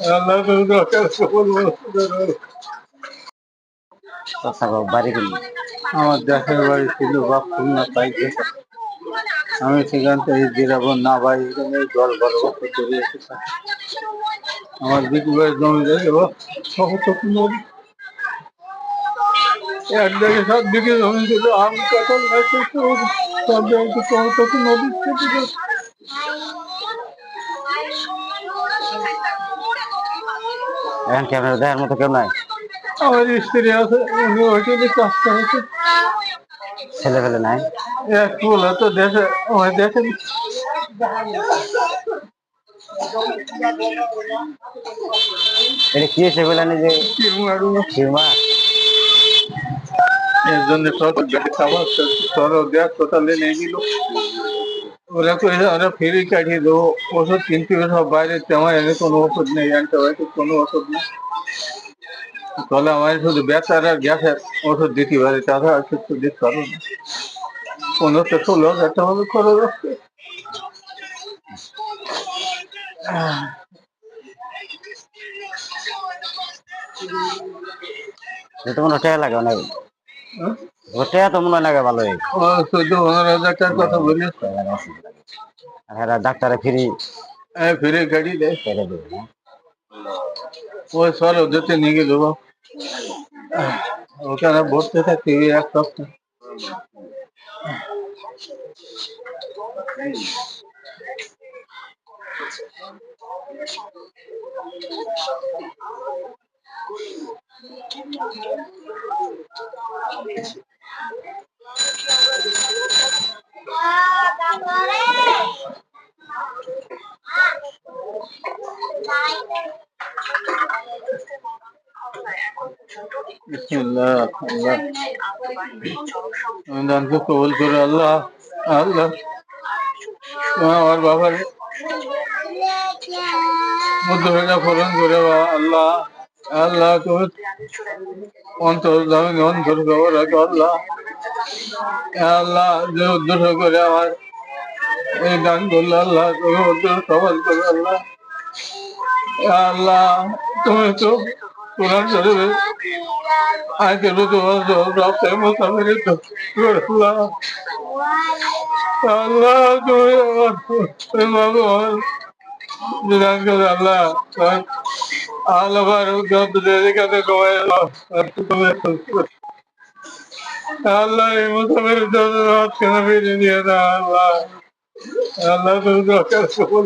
আল্লাহ তুমি দরকার সফল বাড়ি গেলি আমার দেশের বাড়ি ছিল বাপনা তাই আমি সেখান থেকে জিরাবো না ভাই এখানে জল বড় বছর চলে এসেছে আমার বিপুলের জমি দেবো নদী এক জায়গায় 7 বিঘে জমি ছিল আম কাঁঠাল গাছ সব জায়গায় সমতক নদী কেটে এখন কি আপনার দেখার মতো কেউ নাই? আমার স্ত্রী আছে উনি হোটেলে কাজ করেছে ছেলে ফেলে নাই? এক বলে তো দেখে আমার দেখেন এটা কি এসে বললেন যে টিউমার? এর জন্য খাবার সরব দেওয়া টোটালে নিয়ে গেল ওরা তো ওরা ফ্রি কাটিয়ে দেবো ওষুধ কিনতে সব বাইরে তেমন এনে কোনো ওষুধ নেই অ্যান্টিবায়োটিক কোনো ওষুধ নেই তাহলে আমার শুধু ব্যথার আর গ্যাসের ওষুধ দিতে পারে তাছাড়া আর কিছু দিতে পারবো না 15-16 হাজার টাকা মতো খরচ আসছে তো মনে হয় লাগে অনেক ওটা তো মনে হয় লাগে ভালোই 14-15 হাজার টাকার কথা বলি আর ডাক্তারে ফ্রি ফিরে গাড়ি দেয় করে দেবে না? ওই সরব যেতে নিয়ে গেল ওখানে ভর্তি থাকতে এক সপ্তাহ বিসমিল্লাহ আল্লাহ দানকে কবুল করে আল্লাহ আল্লাহ আমার বাবার মধ্যে পূরণ করে আল্লাহ আল্লাহ তুমি অন্তর জামিন অন্তর খবর রাখো আল্লাহ আল্লাহ যে উদ্দেশ্য করে আমার এই দান করলো আল্লাহ তুমি উদ্দেশ্য সফল করো আল্লাহ আল্লাহ তুমি তো কোরআন শরীফে আয়াতের তোমার রক্তের মোতাবেক আল্লাহ আল্লাহ তুমি ভগবান বিধান করে আল্লাহ আল্লাহ আল্লাহ এই মোতাবেক কেন ফিরে দিয়ে না আল্লাহ আল্লাহ তুমি দরকার সফল